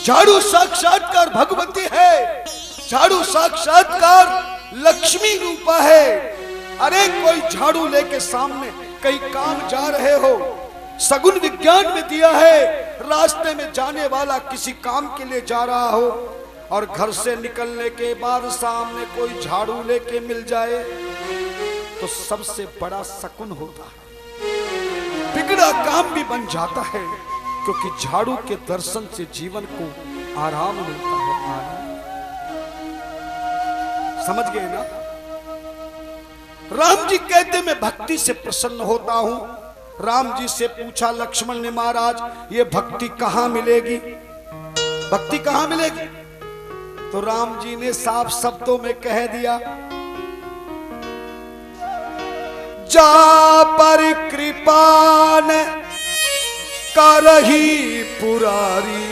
झाड़ू साक्षात्कार भगवती है, झाड़ू साक्षात्कार लक्ष्मी रूपा है। अरे कोई झाड़ू लेके सामने कहीं काम जा रहे हो, सगुन विज्ञान में दिया है, रास्ते में जाने वाला किसी काम के लिए जा रहा हो और घर से निकलने के बाद सामने कोई झाड़ू लेके मिल जाए तो सबसे बड़ा शकुन होता है, बिगड़ा काम भी बन जाता है, क्योंकि झाड़ू के दर्शन से जीवन को आराम मिलता है। आराम समझ गए ना? राम जी कहते मैं भक्ति से प्रसन्न होता हूं। राम जी से पूछा लक्ष्मण ने, महाराज ये भक्ति कहां मिलेगी, भक्ति कहां मिलेगी? तो राम जी ने साफ शब्दों में कह दिया, जा पर कृपा न करही पुरारी,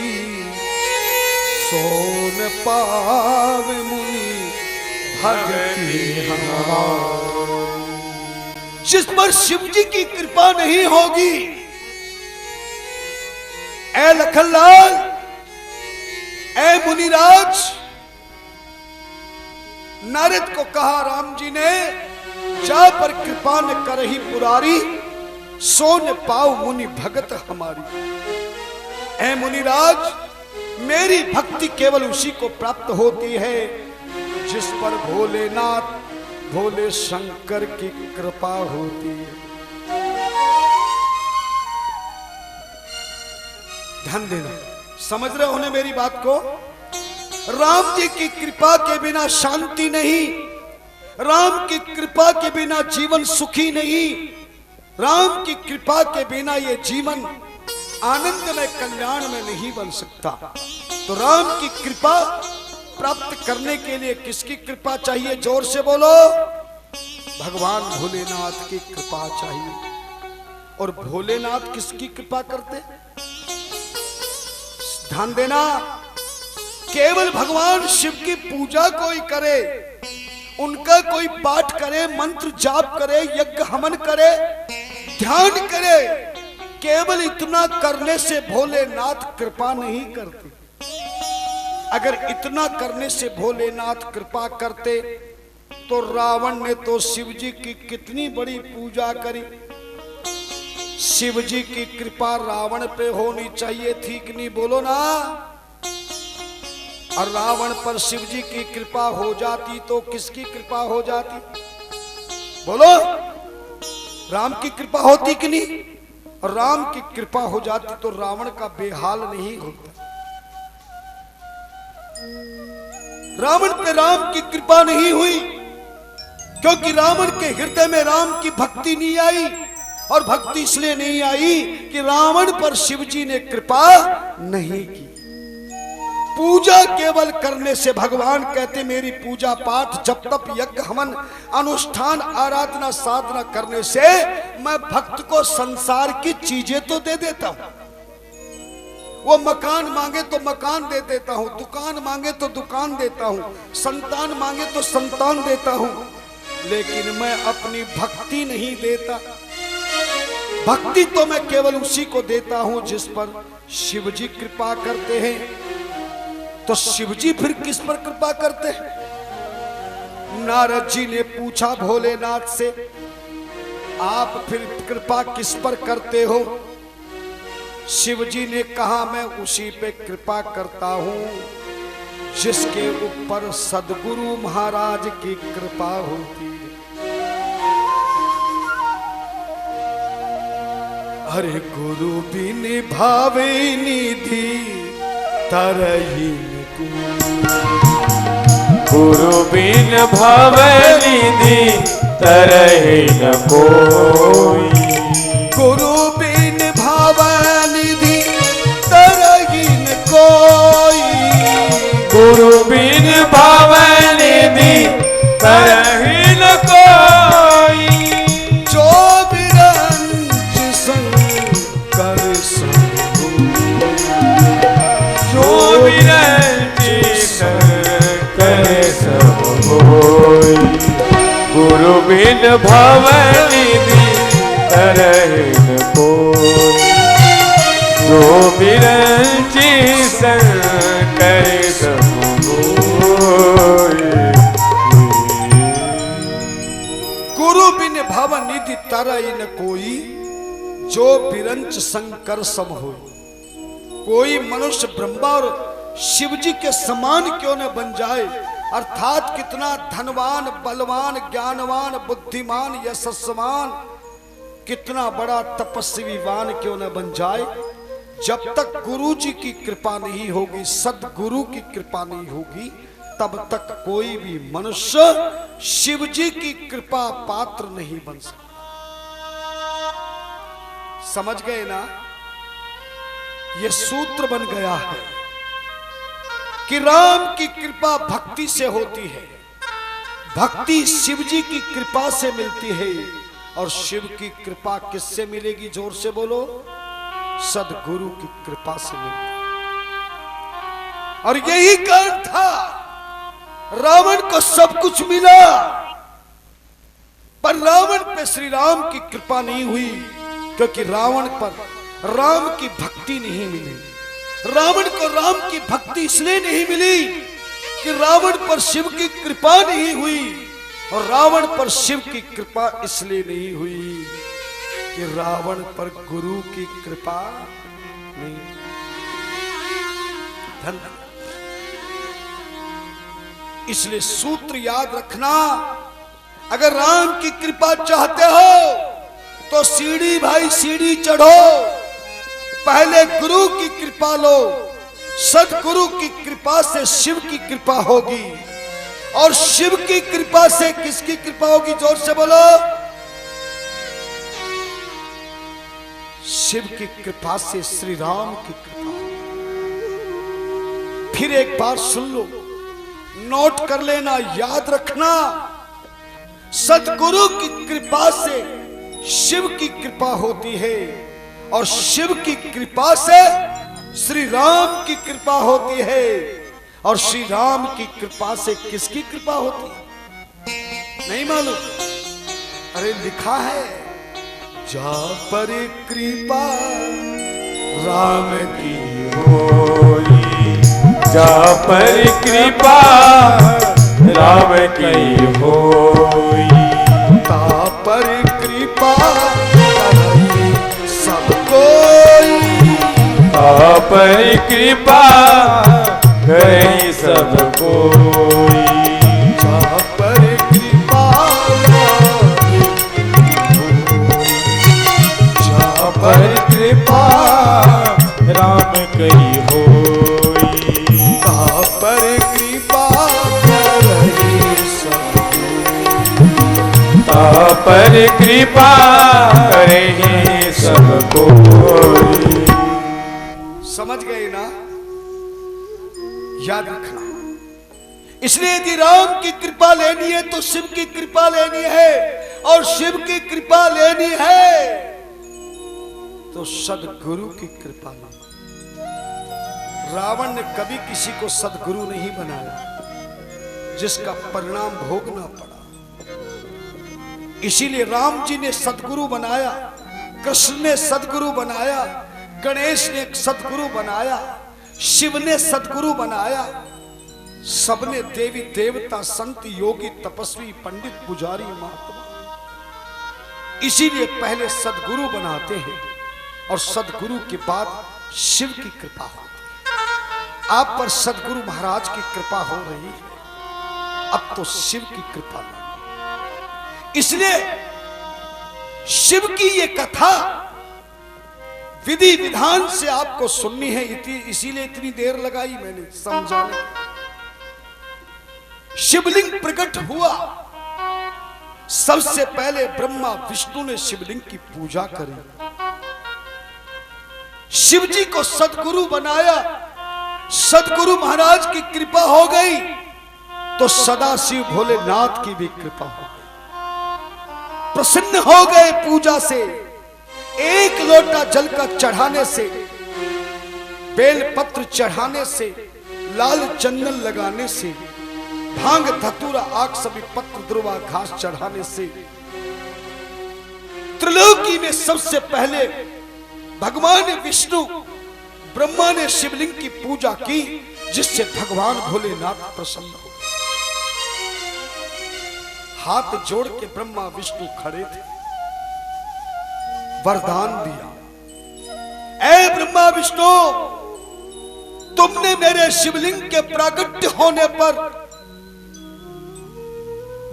सोन पावे मुनि भक्ति हमारी। जिस पर शिव जी की कृपा नहीं होगी, ऐ लखनलाल, ऐ मुनिराज, नारद को कहा राम जी ने, जा पर कृपा न करही पुरारी, सोन पाव मुनि भगत हमारी। ऐ मुनिराज, मेरी भक्ति केवल उसी को प्राप्त होती है जिस पर भोलेनाथ भोले शंकर की कृपा होती है। ध्यान देना, समझ रहे हो ना मेरी बात को? राम जी की कृपा के बिना शांति नहीं, राम की कृपा के बिना जीवन सुखी नहीं, राम की कृपा के बिना ये जीवन आनंद में कल्याण में नहीं बन सकता। तो राम की कृपा प्राप्त करने के लिए किसकी कृपा चाहिए? जोर से बोलो, भगवान भोलेनाथ की कृपा चाहिए। और भोलेनाथ किसकी कृपा करते? ध्यान देना, केवल भगवान शिव की पूजा कोई करे, उनका कोई पाठ करे, मंत्र जाप करे, यज्ञ हवन करे, ध्यान करे, केवल इतना करने से भोलेनाथ कृपा नहीं करते। अगर इतना करने से भोलेनाथ कृपा करते तो रावण ने तो शिव जी की कितनी बड़ी पूजा करी। शिव जी की कृपा रावण पे होनी चाहिए थी कि नहीं? बोलो ना। और रावण पर शिव जी की कृपा हो जाती तो किसकी कृपा हो जाती? बोलो, राम की कृपा होती कि नहीं? और राम की कृपा हो जाती तो रावण का बेहाल नहीं होता। रावण पे राम की कृपा नहीं हुई क्योंकि रावण के हृदय में राम की भक्ति नहीं आई। और भक्ति इसलिए नहीं आई कि रावण पर शिव जी ने कृपा नहीं की। पूजा केवल करने से, भगवान कहते मेरी पूजा पाठ जप तप यज्ञ हवन अनुष्ठान आराधना साधना करने से मैं भक्त को संसार की चीजें तो दे देता हूं। वो मकान मांगे तो मकान दे देता हूं, दुकान मांगे तो दुकान देता हूं, संतान मांगे तो संतान देता हूं, लेकिन मैं अपनी भक्ति नहीं देता। भक्ति तो मैं केवल उसी को देता हूं जिस पर शिव जी कृपा करते हैं। तो शिव जी फिर किस पर कृपा करते हैं? नारद जी ने पूछा भोलेनाथ से, आप फिर कृपा किस पर करते हो? शिव जी ने कहा, मैं उसी पे कृपा करता हूं जिसके ऊपर सदगुरु महाराज की कृपा होती है। अरे गुरु बिन भावे निधि तरही, गुरु बिन भावे निधि तरही न कोई, गुरु बिन भावे निधि तरही न कोई, गुरु बिन भावे निधि तरही न कोई, जो बिरंज शंकर संग, जो बिरंज शंकर सब होई, गुरु बिन भावे निधि तरही न कोई, जो बिरंज शंकर निभाव निधि तरई न कोई, जो बिरंच शंकर सम हो। कोई मनुष्य ब्रह्मा और शिव जी के समान क्यों न बन जाए, अर्थात कितना धनवान, बलवान, ज्ञानवान, बुद्धिमान, यशस्वान, कितना बड़ा तपस्वीवान क्यों न बन जाए, जब तक गुरु जी की कृपा नहीं होगी, सदगुरु की कृपा नहीं होगी, तब तक कोई भी मनुष्य शिव जी की कृपा पात्र नहीं बन सकता। समझ गए ना? यह सूत्र बन गया है कि राम की कृपा भक्ति से होती है, भक्ति शिव जी की कृपा से मिलती है, और शिव की कृपा किससे मिलेगी? जोर से बोलो, सदगुरु की कृपा से मिलेगी। और यही कारण था, रावण को सब कुछ मिला, पर रावण पे श्री राम की कृपा नहीं हुई, क्योंकि रावण पर राम की भक्ति नहीं मिली। रावण को राम की भक्ति इसलिए नहीं मिली कि रावण पर शिव की कृपा नहीं हुई, और रावण पर शिव की कृपा इसलिए नहीं हुई कि रावण पर गुरु की कृपा नहीं। धन्यवाद। इसलिए सूत्र याद रखना, अगर राम की कृपा चाहते हो तो सीढ़ी भाई सीढ़ी चढ़ो, पहले गुरु की कृपा लो, सदगुरु की कृपा से शिव की कृपा होगी, और शिव की कृपा से किसकी कृपा होगी? जोर से बोलो, शिव की कृपा से श्री राम की कृपा। फिर एक बार सुन लो, नोट कर लेना, याद रखना, सदगुरु की कृपा से शिव की कृपा होती है, और शिव की कृपा से श्री राम की कृपा होती है, और श्री राम की कृपा से किसकी कृपा होती है? नहीं मालूम? अरे लिखा है, जा पर कृपा राम की होई, जा पर कृपा राम की होई, ता पर कृपा सब कोई, ता पर कृपा करे सब कोई, जा पर कृपा, जा पर कृपा राम की होई, ता पर कृपा करे सब कोई, ता पर कृपा करे सब कोई। समझ गए ना? याद रखना। इसलिए यदि राम की कृपा लेनी है तो शिव की कृपा लेनी है, और शिव की कृपा लेनी है तो सदगुरु की कृपा लेनी। रावण ने कभी किसी को सदगुरु नहीं बनाया, जिसका परिणाम भोगना पड़ा। इसीलिए राम जी ने सदगुरु बनाया, कृष्ण ने सदगुरु बनाया, गणेश ने सदगुरु बनाया, शिव ने सदगुरु बनाया, सबने देवी देवता, संत, योगी, तपस्वी, पंडित, पुजारी, महात्मा। इसीलिए पहले सदगुरु बनाते हैं, और सदगुरु के बाद शिव की कृपा होती है। आप पर सदगुरु महाराज की कृपा हो रही है, अब तो शिव की कृपा नहीं। इसलिए शिव की ये कथा विधि विधान से आपको सुननी है, इसीलिए इतनी देर लगाई मैंने समझाने। शिवलिंग प्रकट हुआ, सबसे पहले ब्रह्मा विष्णु ने शिवलिंग की पूजा करी, शिव जी को सदगुरु बनाया, सदगुरु महाराज की कृपा हो गई तो सदाशिव भोलेनाथ की भी कृपा हो गई, प्रसन्न हो गए पूजा से। एक लोटा जल का चढ़ाने से, बेलपत्र चढ़ाने से, लाल चंदन लगाने से, भांग धतूरा आक सभी पत्र ध्रुवा घास चढ़ाने से, त्रिलोकी में सबसे पहले भगवान विष्णु ब्रह्मा ने शिवलिंग की पूजा की, जिससे भगवान भोलेनाथ प्रसन्न हो। हाथ जोड़ के ब्रह्मा विष्णु खड़े थे, वरदान दिया, ऐ ब्रह्मा विष्णु, तुमने मेरे शिवलिंग के प्राकट्य होने पर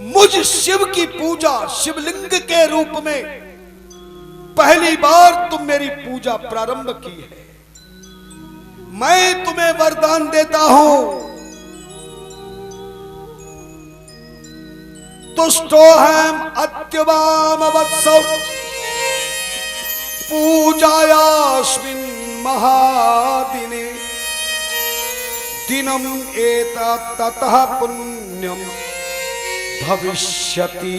मुझ शिव की पूजा शिवलिंग के रूप में पहली बार तुम मेरी पूजा प्रारंभ की है। मैं तुम्हें वरदान देता हूं, तुष्टोहम अद्यवाम वत्सौ पूजायास्मिन् महादिने दिनम एतत् ततः पुण्यम भविष्यति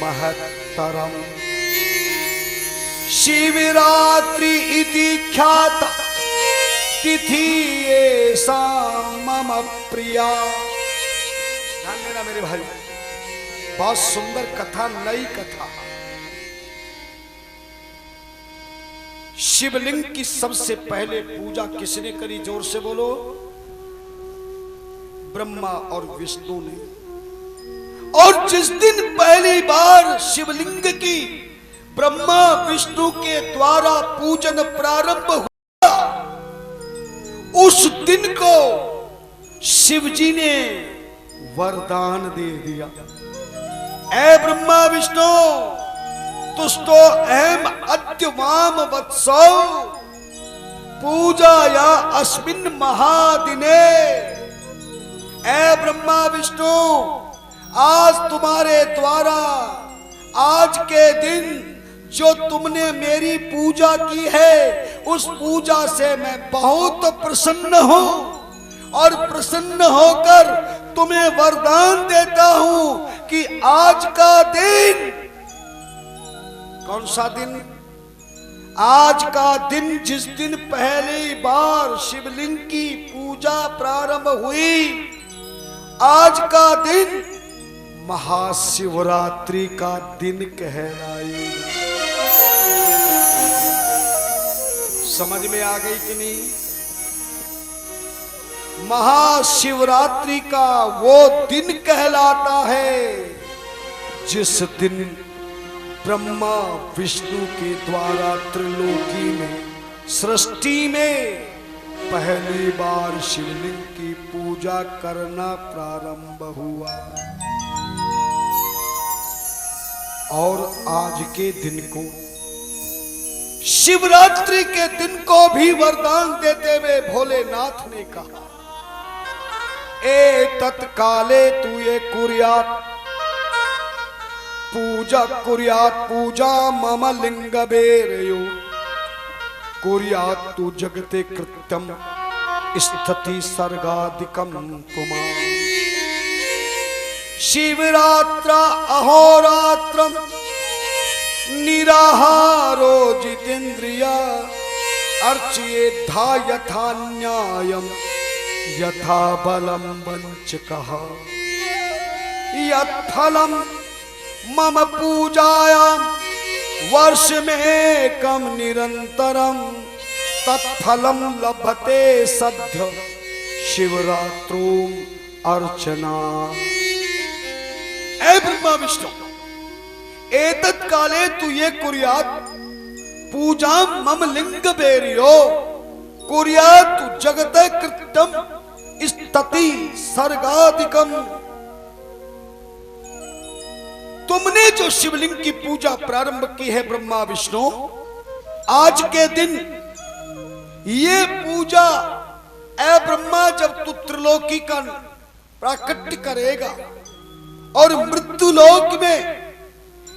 महत्तरम। शिवरात्रि इति ख्यात तिथि एषा मम प्रिया। ध्यान देना मेरे भाई, बहुत सुंदर कथा, नई कथा। शिवलिंग की सबसे पहले पूजा किसने करी? जोर से बोलो। ब्रह्मा और विष्णु ने। और जिस दिन पहली बार शिवलिंग की ब्रह्मा विष्णु के द्वारा पूजन प्रारंभ हुआ, उस दिन को शिवजी ने वरदान दे दिया, ऐ ब्रह्मा विष्णु, तुष्टो अहम अद्य माम वत्सौ पूजाया अस्मिन् महादिने। ऐ ब्रह्मा विष्णु, आज तुम्हारे द्वारा आज के दिन जो तुमने मेरी पूजा की है, उस पूजा से मैं बहुत प्रसन्न हूं और प्रसन्न होकर तुम्हें वरदान देता हूं कि आज का दिन, कौन सा दिन? आज का दिन, जिस दिन पहली बार शिवलिंग की पूजा प्रारंभ हुई, आज का दिन महाशिवरात्रि का दिन कहलाएगा। समझ में आ गई कि नहीं? महाशिवरात्रि का वो दिन कहलाता है जिस दिन ब्रह्मा विष्णु के द्वारा त्रिलोकी में, सृष्टि में पहली बार शिवलिंग की पूजा करना प्रारंभ हुआ। और आज के दिन को, शिवरात्रि के दिन को भी वरदान देते हुए भोलेनाथ ने कहा, ए तत्काले तू ये कुर्यात पूजा, कुर्यात पूजा मम लिंग बेरयो, कुर्यात तू जगते कृत्यम स्थिति सर्गादिकम कुमार। शिवरात्र अहोरात्रम निराहारो जितेन्द्रिया अर्चयेद्धा यथा न्यायम यथा बलम वंचकः। यत्फलम मम पूजायां वर्ष में कम निरंतरम तत्फलम लभते सद्य शिवरात्रो अर्चना। ऐ ब्रह्मा विष्णु, एतत् काले तू ये कुर्यात पूजा मम लिंग बेरियो, कुर्यात तू जगत कृत्यम स्तति सर्गादिकम। तुमने जो शिवलिंग की पूजा प्रारंभ की है ब्रह्मा विष्णु, आज के दिन ये पूजा, ऐ ब्रह्मा, जब तू त्रिलोकी का प्राकट्य करेगा और मृत्युलोक में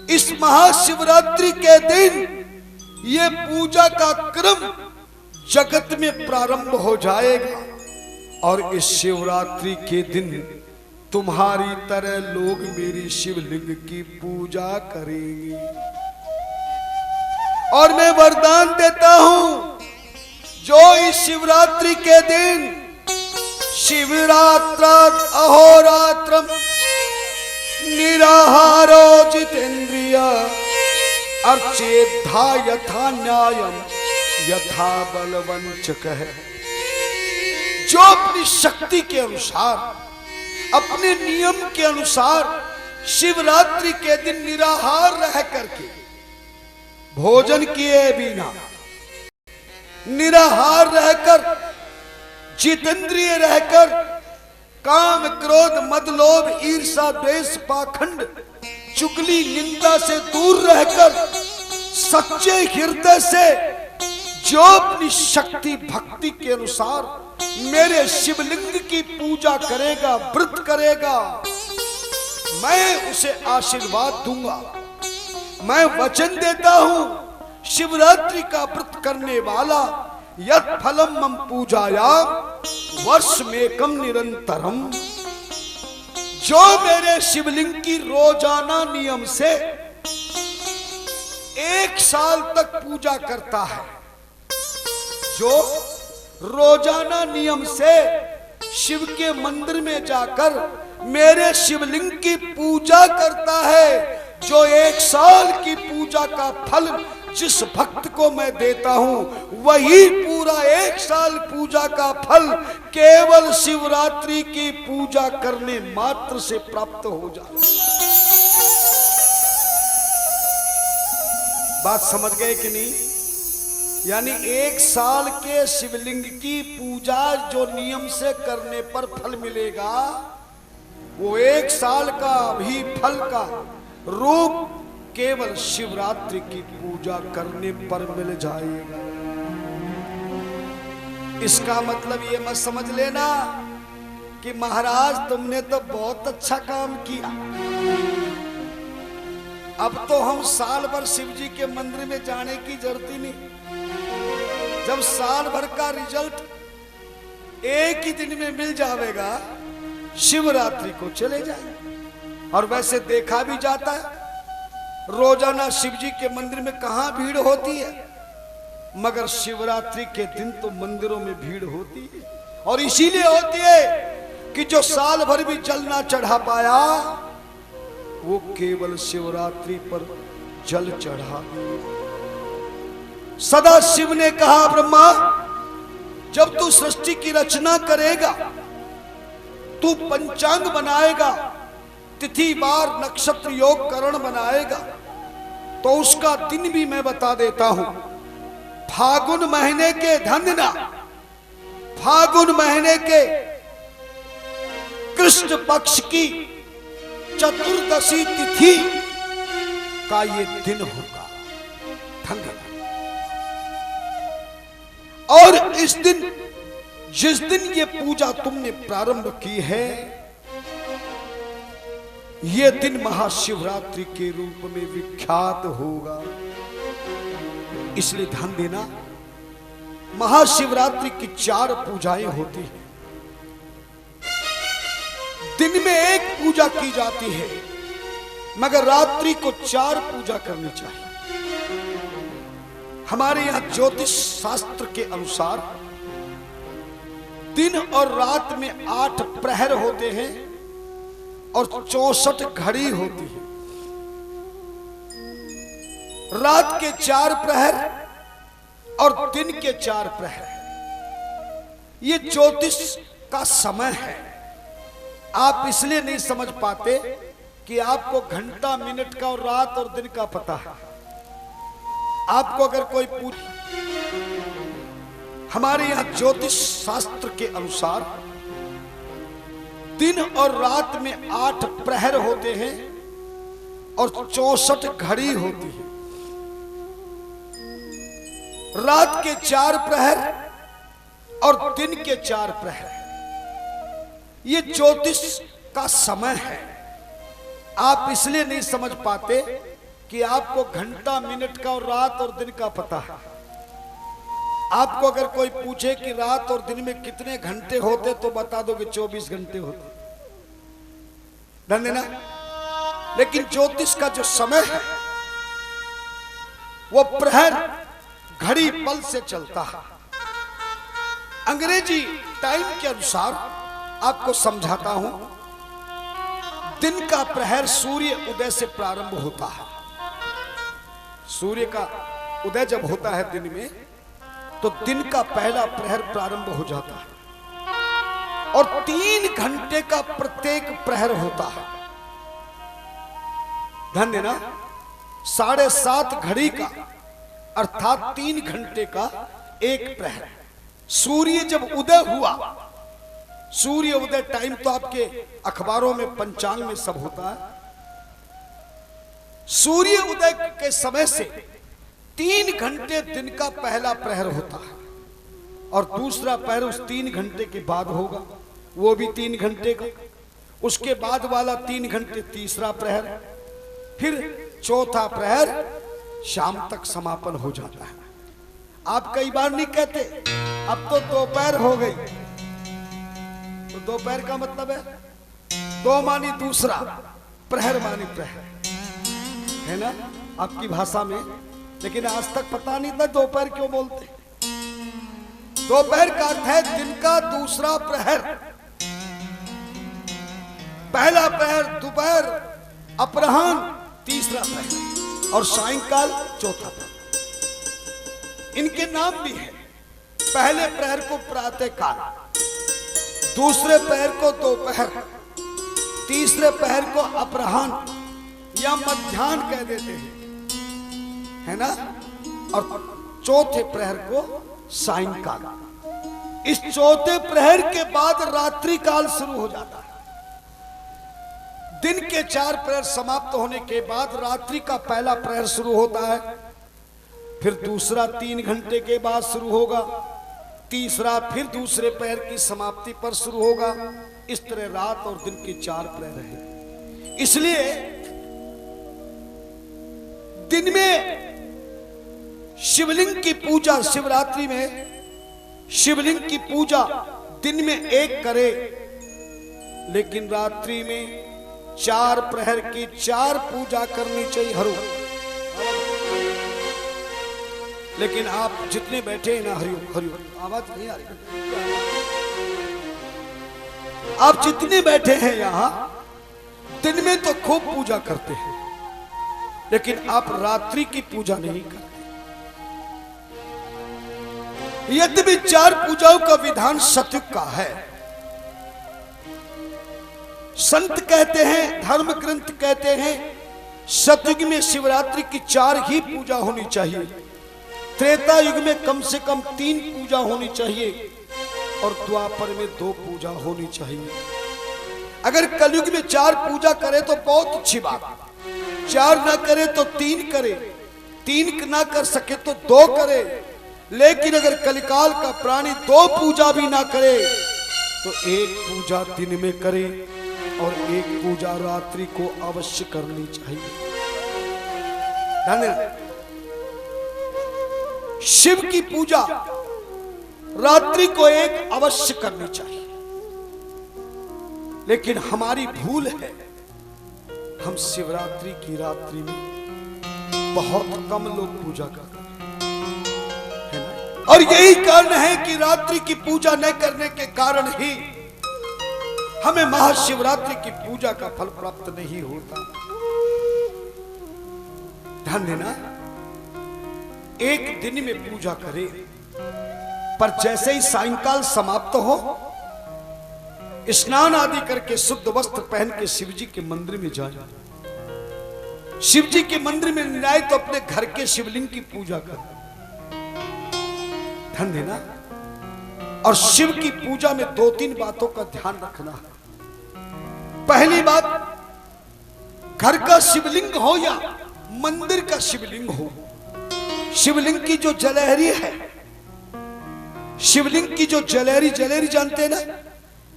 इस महाशिवरात्रि के दिन ये पूजा का क्रम जगत में प्रारंभ हो जाएगा। और इस शिवरात्रि के दिन तुम्हारी तरह लोग मेरी शिवलिंग की पूजा करेंगे। और मैं वरदान देता हूं, जो इस शिवरात्रि के दिन शिवरात्रात् अहोरात्रम निराहारो जितेन्द्रिया अर्चेद्धा यथा न्यायम यथा बलवंचकः। जो अपनी शक्ति के अनुसार, अपने नियम के अनुसार शिवरात्रि के दिन निराहार रह करके, भोजन किए बिना, निराहार रहकर, जितेंद्रिय रहकर, काम क्रोध मद लोभ ईर्षा द्वेष पाखंड चुगली निंदा से दूर रहकर सच्चे हृदय से जो अपनी शक्ति भक्ति के अनुसार मेरे शिवलिंग की पूजा करेगा, व्रत करेगा, मैं उसे आशीर्वाद दूंगा। मैं वचन देता हूं, शिवरात्रि का व्रत करने वाला यत् फलम मम पूजायाम वर्ष में कम निरंतरम, जो मेरे शिवलिंग की रोजाना नियम से 1 साल तक पूजा करता है, जो रोजाना नियम से शिव के मंदिर में जाकर मेरे शिवलिंग की पूजा करता है, जो 1 साल की पूजा का फल जिस भक्त को मैं देता हूं, वही पूरा 1 साल पूजा का फल केवल शिवरात्रि की पूजा करने मात्र से प्राप्त हो जाए। बात समझ गए कि नहीं? यानी 1 साल के शिवलिंग की पूजा जो नियम से करने पर फल मिलेगा, वो 1 साल का भी फल का रूप केवल शिवरात्रि की पूजा करने पर मिल जाएगा। इसका मतलब ये मत समझ लेना कि महाराज तुमने तो बहुत अच्छा काम किया, अब तो हम साल भर शिव जी के मंदिर में जाने की जरूरत ही नहीं। जब साल भर का रिजल्ट एक ही दिन में मिल जाएगा, शिवरात्रि को चले जाए। और वैसे देखा भी जाता है, रोजाना शिव जी के मंदिर में कहां भीड़ होती है, मगर शिवरात्रि के दिन तो मंदिरों में भीड़ होती है। और इसीलिए होती है कि जो साल भर भी जल ना चढ़ा पाया, वो केवल शिवरात्रि पर जल चढ़ा। सदा शिव ने कहा, ब्रह्मा जब तू सृष्टि की रचना करेगा, तू पंचांग बनाएगा, तिथि वार नक्षत्र योग करण बनाएगा, तो उसका दिन भी मैं बता देता हूं। फागुन महीने के धंधना, फागुन महीने के कृष्ण पक्ष की चतुर्दशी तिथि का ये दिन होगा, धंधना। और इस दिन, जिस दिन ये पूजा तुमने प्रारंभ की है, ये दिन महाशिवरात्रि के रूप में विख्यात होगा। इसलिए ध्यान देना, महाशिवरात्रि की 4 पूजाएं होती हैं। दिन में 1 पूजा की जाती है, मगर रात्रि को 4 पूजा करनी चाहिए। हमारे यहां ज्योतिष शास्त्र के अनुसार दिन और रात में 8 प्रहर होते हैं और 64 घड़ी होती है। रात के 4 प्रहर और दिन के 4 प्रहर, ये ज्योतिष का समय है। आप इसलिए नहीं समझ पाते कि आपको घंटा मिनट का और रात और दिन का पता है। आपको अगर कोई पूछ, हमारे यहां ज्योतिष शास्त्र के अनुसार दिन और रात में 8 प्रहर होते हैं और 64 घड़ी होती है। रात के 4 प्रहर और दिन के 4 प्रहर, ये ज्योतिष का समय है। आप इसलिए नहीं समझ पाते कि आपको घंटा मिनट का और रात और दिन का पता है। आपको अगर कोई पूछे कि रात और दिन में कितने घंटे होते, तो बता दो कि 24 घंटे होते, ध्यान देना। लेकिन ज्योतिष का जो समय है वो प्रहर घड़ी पल से चलता है। अंग्रेजी टाइम के अनुसार आपको समझाता हूं। दिन का प्रहर सूर्य उदय से प्रारंभ होता है। सूर्य का उदय जब होता है दिन में, तो दिन का पहला प्रहर प्रारंभ हो जाता है और 3 घंटे का प्रत्येक प्रहर होता है। ध्यान देना, 7:30 घड़ी का अर्थात 3 घंटे का एक प्रहर। सूर्य जब उदय हुआ, सूर्य उदय टाइम तो आपके अखबारों में पंचांग में सब होता है। सूर्य उदय के समय से 3 घंटे दिन का पहला प्रहर होता है और दूसरा प्रहर उस 3 घंटे के बाद होगा, वो भी 3 घंटे का। उसके बाद वाला 3 घंटे तीसरा प्रहर, फिर चौथा प्रहर शाम तक समापन हो जाता है। आप कई बार नहीं कहते अब तो दोपहर हो गई, तो दोपहर का मतलब है 2 मानी दूसरा, प्रहर मानी प्रहर, है ना आपकी भाषा में। लेकिन आज तक पता नहीं था दोपहर क्यों बोलते। दोपहर का अर्थ है दिन का दूसरा प्रहर। पहला प्रहर दोपहर, अपराह्न तीसरा प्रहर और सायंकाल चौथा प्रहर। इनके नाम भी है। पहले प्रहर को प्रातःकाल, दूसरे प्रहर को दोपहर, तीसरे प्रहर को अपराह्न या मध्याह्न कह देते हैं, है ना, और चौथे प्रहर को सायंकाल। इस चौथे प्रहर के बाद रात्रि काल शुरू हो जाता है। दिन के 4 प्रहर समाप्त होने के बाद रात्रि का पहला प्रहर शुरू होता है, फिर दूसरा 3 घंटे के बाद शुरू होगा, तीसरा फिर दूसरे प्रहर की समाप्ति पर शुरू होगा। इस तरह रात और दिन के 4 प्रहर है। इसलिए दिन में शिवलिंग की पूजा, शिवरात्रि में शिवलिंग की पूजा दिन में 1 करे, लेकिन रात्रि में 4 प्रहर की 4 पूजा करनी चाहिए हरो। लेकिन आप जितने बैठे हैं ना, हरिओम हरिओम, आवाज नहीं आ रही, आप जितने बैठे हैं यहां दिन में तो खूब पूजा करते हैं, लेकिन आप रात्रि की पूजा नहीं करते। यद्यपि 4 पूजाओं का विधान सतयुग का है। संत कहते हैं, धर्म ग्रंथ कहते हैं, सतयुग में शिवरात्रि की 4 ही पूजा होनी चाहिए, त्रेता युग में कम से कम 3 पूजा होनी चाहिए और द्वापर में 2 पूजा होनी चाहिए। अगर कलयुग में 4 पूजा करे तो बहुत अच्छी बात, 4 ना करे तो 3 करे, 3 ना कर सके तो 2 करे। लेकिन अगर कलिकाल का प्राणी 2 पूजा भी ना करे तो 1 पूजा दिन में करे और 1 पूजा रात्रि को अवश्य करनी चाहिए। धन्यवाद। शिव की पूजा रात्रि को 1 अवश्य करनी चाहिए, लेकिन हमारी भूल है, हम शिवरात्रि की रात्रि में बहुत कम लोग पूजा करते हैं, है ना? और यही कारण है कि रात्रि की पूजा न करने के कारण ही हमें महाशिवरात्रि की पूजा का फल प्राप्त नहीं होता। ध्यान देना, एक दिन में पूजा करें, पर जैसे ही सायंकाल समाप्त हो, स्नान आदि करके शुद्ध वस्त्र पहन के शिव जी के मंदिर में जाए। शिव जी के मंदिर में जाए तो अपने घर के शिवलिंग की पूजा करें। ध्यान देना, और शिव की पूजा में 2-3 बातों का ध्यान रखना है। पहली बात, घर का शिवलिंग हो या मंदिर का शिवलिंग हो, शिवलिंग की जो जलहरी है, शिवलिंग की जो जलहरी जानते हैं ना,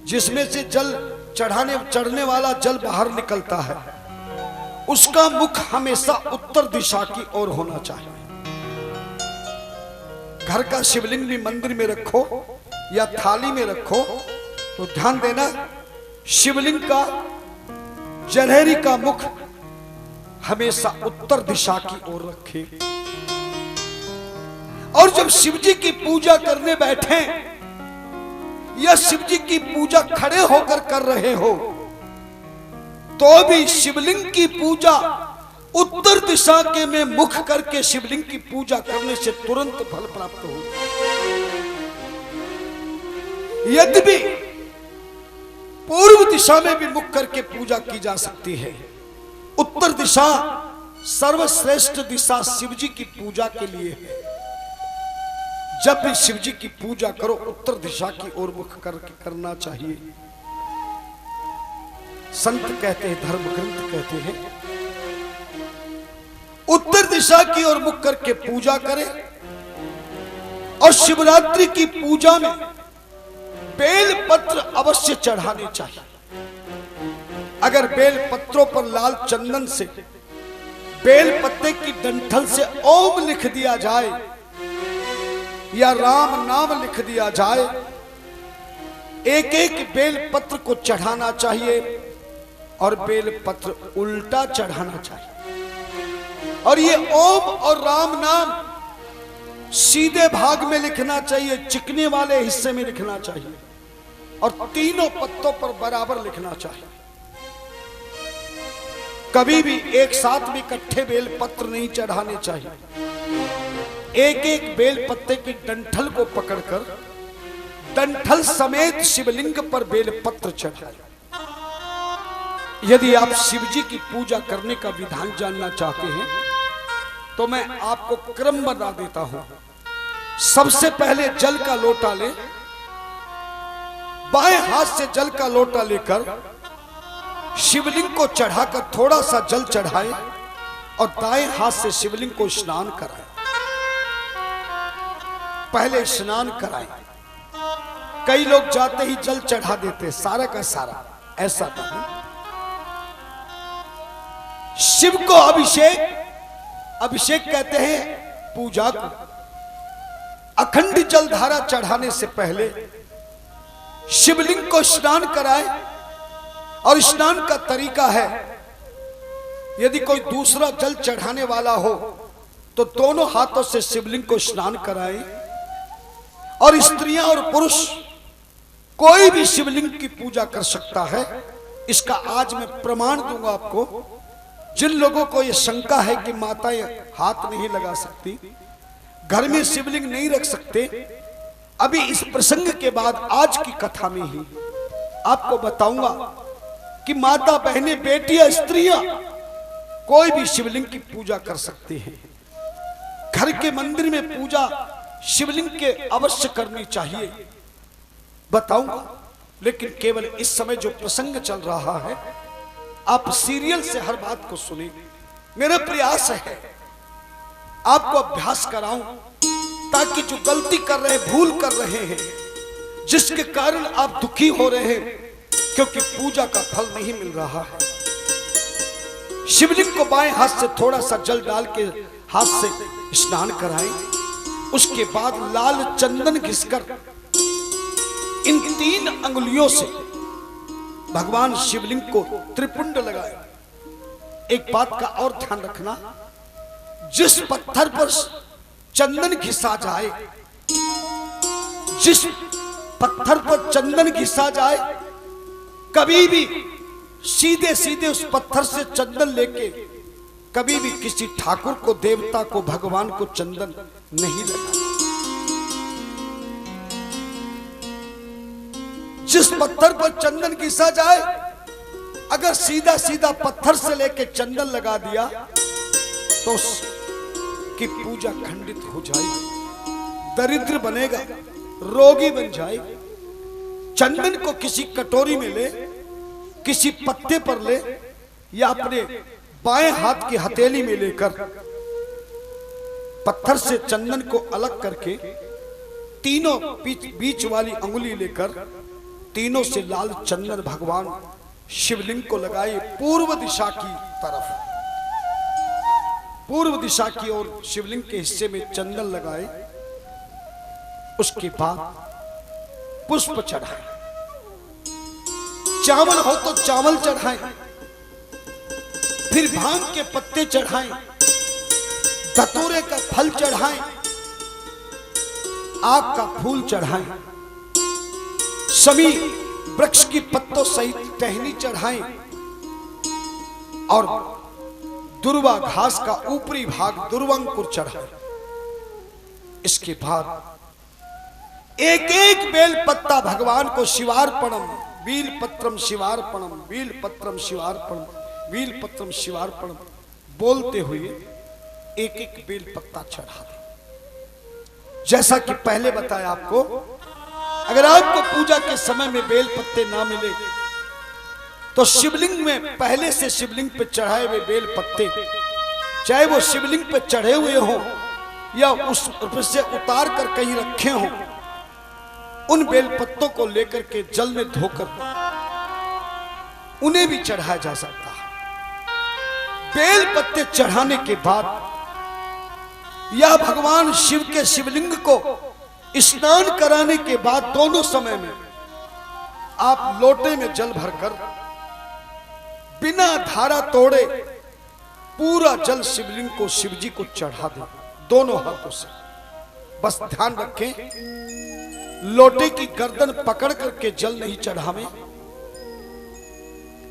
जिसमें से जल चढ़ने वाला जल बाहर निकलता है, उसका मुख हमेशा उत्तर दिशा की ओर होना चाहिए। घर का शिवलिंग भी मंदिर में रखो या थाली में रखो तो ध्यान देना, शिवलिंग का जलहरी का मुख हमेशा उत्तर दिशा की ओर रखे। और जब शिव जी की पूजा करने बैठे या शिव जी की पूजा खड़े होकर कर रहे हो, तो भी शिवलिंग की पूजा उत्तर दिशा के में मुख करके शिवलिंग की पूजा करने से तुरंत फल प्राप्त हो। यद्यपि पूर्व दिशा में भी मुख करके पूजा की जा सकती है, उत्तर दिशा सर्वश्रेष्ठ दिशा शिव जी की पूजा के लिए है। जब भी शिव जी की पूजा करो उत्तर दिशा की ओर मुख करके करना चाहिए। संत कहते हैं, धर्म ग्रंथ कहते हैं, उत्तर दिशा की ओर मुख करके पूजा करें। और शिवरात्रि की पूजा में बेल पत्र अवश्य चढ़ाने चाहिए। अगर बेल पत्रों पर लाल चंदन से बेल पत्ते की डंठल से ओम लिख दिया जाए या राम नाम लिख दिया जाए, एक एक बेल पत्र को चढ़ाना चाहिए और बेल पत्र उल्टा चढ़ाना चाहिए। और ये ओम और राम नाम सीधे भाग में लिखना चाहिए, चिकने वाले हिस्से में लिखना चाहिए और तीनों पत्तों पर बराबर लिखना चाहिए। कभी भी एक साथ भी इकट्ठे बेल पत्र नहीं चढ़ाने चाहिए। एक एक बेल पत्ते की डंठल को पकड़कर डंठल समेत शिवलिंग पर बेल पत्र चढ़ाए। यदि आप शिव जी की पूजा करने का विधान जानना चाहते हैं तो मैं आपको क्रम बता देता हूं। सबसे पहले जल का लोटा ले, बाएं हाथ से जल का लोटा लेकर शिवलिंग को चढ़ाकर थोड़ा सा जल चढ़ाए और दाएं हाथ से शिवलिंग को स्नान कराए। पहले स्नान कराए। कई लोग जाते ही जल चढ़ा देते, सारा का सारा, ऐसा नहीं। शिव को अभिषेक, अभिषेक कहते हैं पूजा को। अखंड जलधारा चढ़ाने से पहले शिवलिंग को स्नान कराए। और स्नान का तरीका है, यदि कोई दूसरा जल चढ़ाने वाला हो तो दोनों हाथों से शिवलिंग को स्नान कराए। और स्त्रियां और पुरुष कोई भी शिवलिंग की पूजा कर सकता है। इसका आज मैं प्रमाण दूंगा आपको। जिन लोगों को यह शंका है कि माताएं हाथ नहीं लगा सकती, घर में शिवलिंग नहीं रख सकते, अभी इस प्रसंग के बाद आज की कथा में ही आपको बताऊंगा कि माता, बहनें, बेटियां, स्त्रियां कोई भी शिवलिंग की पूजा कर सकते हैं। घर के मंदिर में पूजा शिवलिंग के अवश्य करनी चाहिए, बताऊंगा। लेकिन केवल इस समय जो प्रसंग चल रहा है, आप सीरियल से हर बात को सुने। मेरा प्रयास है आपको अभ्यास कराऊं ताकि जो गलती कर रहे हैं, भूल कर रहे हैं, जिसके कारण आप दुखी हो रहे हैं क्योंकि पूजा का फल नहीं मिल रहा है। शिवलिंग को बाएं हाथ से थोड़ा सा जल डाल के हाथ से स्नान कराएं। उसके बाद लाल चंदन घिसकर इन 3 अंगुलियों से भगवान शिवलिंग को त्रिपुंड लगाए। एक बात का और ध्यान रखना, जिस पत्थर पर चंदन घिसा जाए, जिस पत्थर पर चंदन घिसा जाए, कभी भी सीधे सीधे उस पत्थर से चंदन लेके कभी भी किसी ठाकुर को, देवता को, भगवान को चंदन नहीं लगाना। जिस पत्थर पर चंदन घिसा जाए, अगर सीधा सीधा पत्थर से लेके चंदन लगा दिया तो उसकी पूजा खंडित हो जाएगी, दरिद्र बनेगा, रोगी बन जाएगा। चंदन को किसी कटोरी में ले, किसी पत्ते पर ले या अपने बाएं हाथ की हथेली में लेकर पत्थर से चंदन को अलग करके तीनों बीच वाली अंगुली लेकर तीनों से लाल चंदन भगवान शिवलिंग को लगाए पूर्व दिशा की तरफ। पूर्व दिशा की ओर शिवलिंग के हिस्से में चंदन लगाए। उसके बाद पुष्प चढ़ाए। चावल हो तो चावल चढ़ाएं, फिर भांग के पत्ते चढ़ाएं, धतूरे का फल चढ़ाएं, आग का फूल चढ़ाएं, सभी वृक्ष की पत्तों सहित टहनी चढ़ाएं और दुर्वा घास का ऊपरी भाग दुर्वांकुर चढ़ाएं। इसके बाद एक एक बेल पत्ता भगवान को शिवार्पणम, बील पत्रम शिवार्पणम, बील पत्रम शिवार्पणम, वीलपत्रम शिवार्पण बोलते हुए एक एक बेल पत्ता चढ़ा दे। जैसा कि पहले बताया आपको, अगर आपको पूजा के समय में बेल पत्ते ना मिले तो शिवलिंग में पहले से शिवलिंग पे चढ़ाए हुए बेल पत्ते, चाहे वो शिवलिंग पे चढ़े हुए हों या उससे उतार कर कहीं रखे हों, उन बेल पत्तों को लेकर के जल में धोकर उन्हें भी चढ़ाया जा सकता है। बेल पत्ते चढ़ाने के बाद या भगवान शिव के शिवलिंग को स्नान कराने के बाद दोनों समय में आप लोटे में जल भरकर बिना धारा तोड़े पूरा जल शिवलिंग को शिवजी को चढ़ा दें दोनों हाथों से। बस ध्यान रखें, लोटे की गर्दन पकड़ करके जल नहीं चढ़ावे,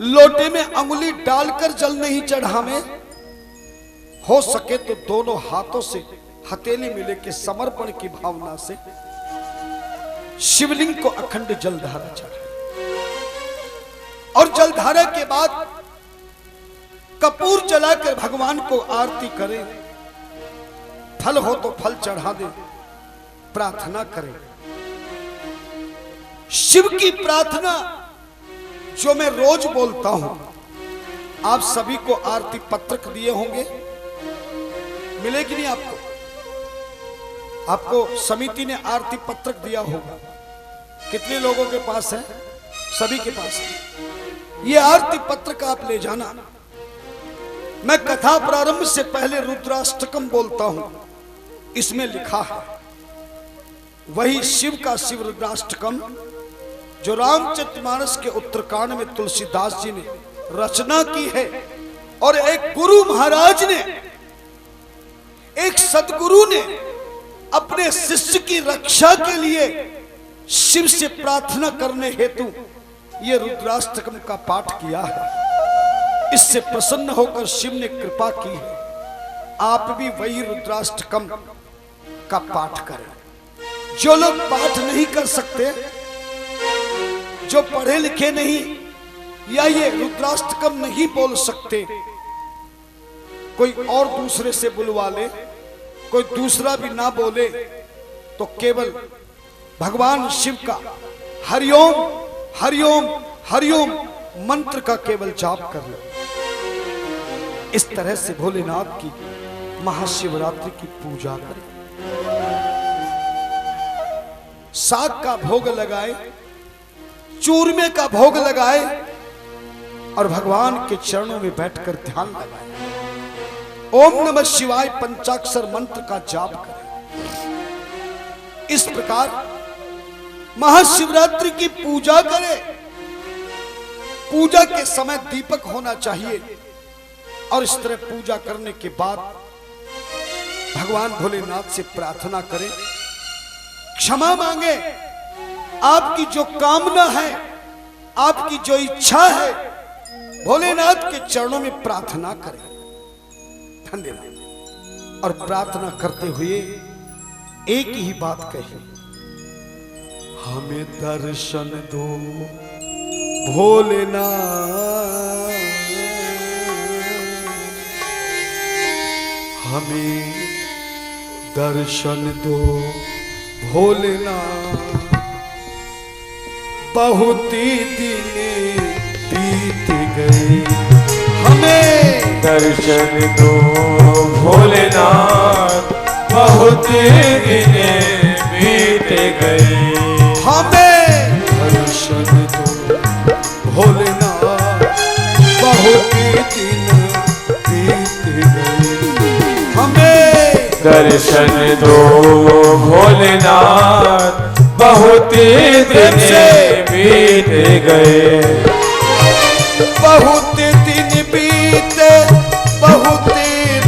लोटे में अंगुली डालकर जल नहीं चढ़ावे, हो सके तो दोनों हाथों से हथेली मिले के समर्पण की भावना से शिवलिंग को अखंड जलधारा चढ़ाए। और जलधारा के बाद कपूर जलाकर भगवान को आरती करें, फल हो तो फल चढ़ा दे, प्रार्थना करें। शिव की प्रार्थना जो मैं रोज बोलता हूं, आप सभी को आरती पत्रक दिए होंगे, मिले कि नहीं आपको? आपको समिति ने आरती पत्रक दिया होगा। कितने लोगों के पास है? सभी के पास है। ये आरती पत्रक आप ले जाना। मैं कथा प्रारंभ से पहले रुद्राष्टकम बोलता हूं, इसमें लिखा है वही शिव का शिव रुद्राष्टकम जो रामचरितमानस के उत्तरकांड में तुलसीदास जी ने रचना की है। और एक गुरु महाराज ने, एक सदगुरु ने अपने शिष्य की रक्षा के लिए शिव से प्रार्थना करने हेतु ये रुद्राष्टकम का पाठ किया है। इससे प्रसन्न होकर शिव ने कृपा की है। आप भी वही रुद्राष्टकम का पाठ करें। जो लोग पाठ नहीं कर सकते, जो पढ़े लिखे नहीं या ये रुद्राष्टकम नहीं बोल सकते, कोई और दूसरे से बुलवा ले, कोई दूसरा भी ना बोले तो केवल भगवान शिव का हरिओम हरिओम हरिओम मंत्र का केवल जाप कर लो। इस तरह से भोलेनाथ की महाशिवरात्रि की पूजा करें। साग का भोग लगाए, चूरमे का भोग लगाए और भगवान के चरणों में बैठकर ध्यान लगाए। ओम नमः शिवाय पंचाक्षर मंत्र का जाप करें। इस प्रकार महाशिवरात्रि की पूजा करें। पूजा के समय दीपक होना चाहिए और इस तरह पूजा करने के बाद भगवान भोलेनाथ से प्रार्थना करें, क्षमा मांगे। आपकी जो कामना है, आपकी जो इच्छा है, भोलेनाथ के चरणों में प्रार्थना करें। धन्यवाद। और प्रार्थना करते हुए एक ही बात कही, हमें दर्शन दो भोलेनाथ, हमें दर्शन दो भोलेनाथ। बहुत दिन बीत गए, हमें दर्शन दो भोलेनाथ, बहुत दिन बीत गए। हमें दर्शन दो भोलेनाथ, बहुत दिन बीत गए। हमें दर्शन दो भोलेनाथ, बहुत दिन बीत गए। बहुत दिन बीते, बहुत दिन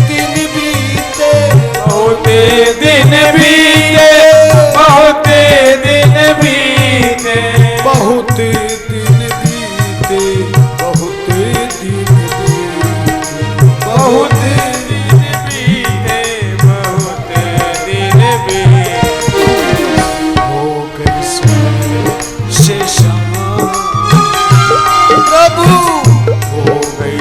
बीते, बहुत दिन बीते, बहुत दिन बीते, बहुत दिन बीते, बहुत दिन बीते, बहुत दिन बीते, बहुत दिन बीते। हो गई स्वर्ग से शाम, प्रभु हो गई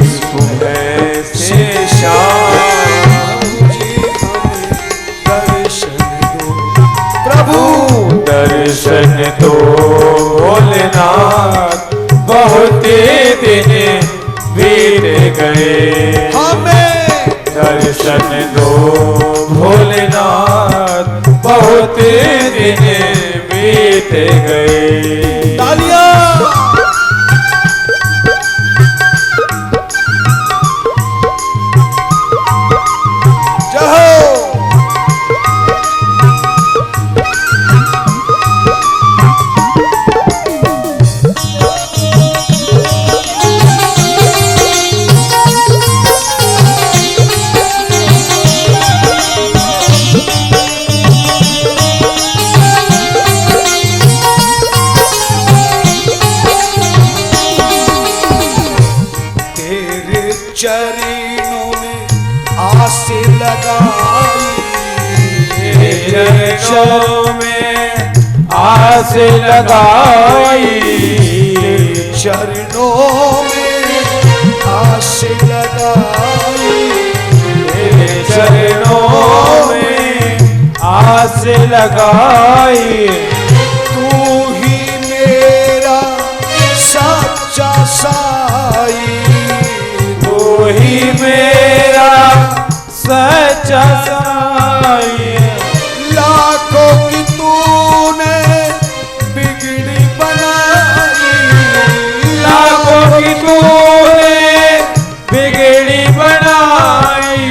दर्शन दो भोलेनाथ, बहुत दिन बीत गए। हमें दर्शन दो भोलेनाथ, बहुत दिन बीत गए। तालियां। चरणों में आस लगाई, चरणों में आस लगाई, चरणों में आस लगाई, चरणों में आस लगाई। तू ही मेरा सच्चा साई, तू ही मेरा सच्चा साई। लाखों की तूने बिगड़ी बनाई, लाखों की तूने बिगड़ी बनाई।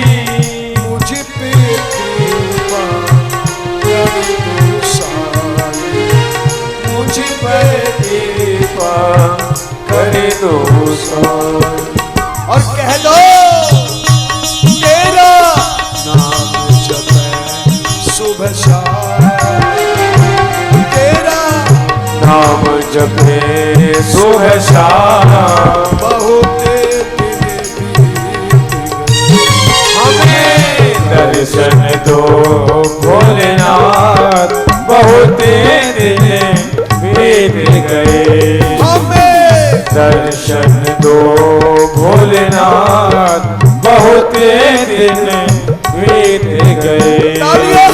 मुझ पे कृपा कर दो साई, मुझ पर कृपा कर दो साई। और कह दो तेरा नाम जपे सुबह शाम, तेरा नाम जपे सुबह शाम। बहुत दिन बीत गए। हमें दर्शन दो भोलेनाथ, बहुत दिन बीत गए। हमें दर्शन दो भोलेनाथ, बहुत दिन बीत गए। तालियां।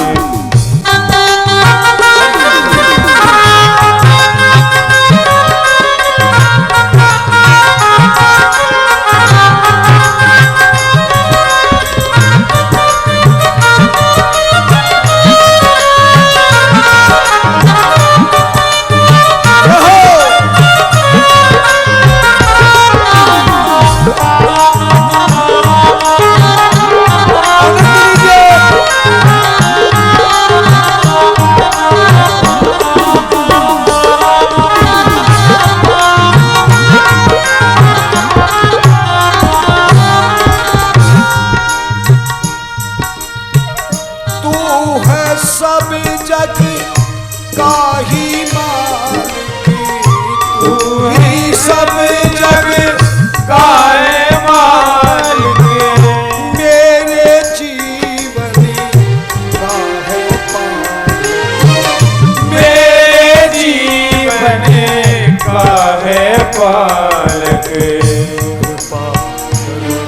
सब जग का ही मालिक, तू ही सब जग का है मालिक। मेरे जीवन का है पालक, मेरे जीवन का है पालक। कृपा करो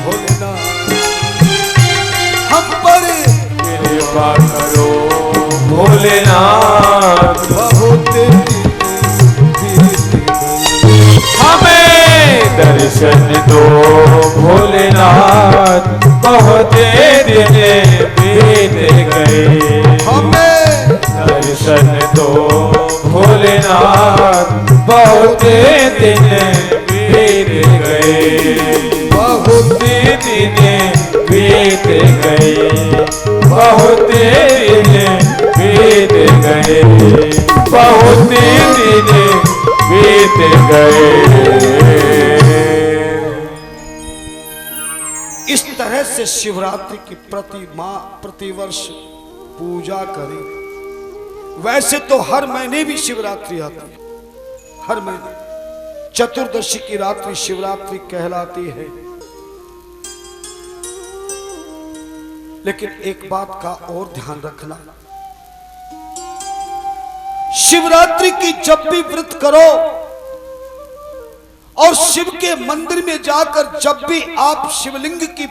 भोलेनाथ हम पर, कृपा करो भोलेनाथ, बहुत दिन बीत गए। हमें दर्शन दो भोलेनाथ, बहुत दिन बीत गए। हमें दर्शन दो भोलेनाथ, बहुत दिन बीत गए। बहुत दिन बीत गए, बहुत दिन बीत गए, बहुत दिन बीत गए। इस तरह से शिवरात्रि की प्रतिवर्ष पूजा करें। वैसे तो हर महीने भी शिवरात्रि आती है, हर महीने चतुर्दशी की रात्रि शिवरात्रि कहलाती है। लेकिन एक बात का और ध्यान रखना, शिवरात्रि की जब भी व्रत करो और शिव के मंदिर में जाकर जब भी आप शिवलिंग की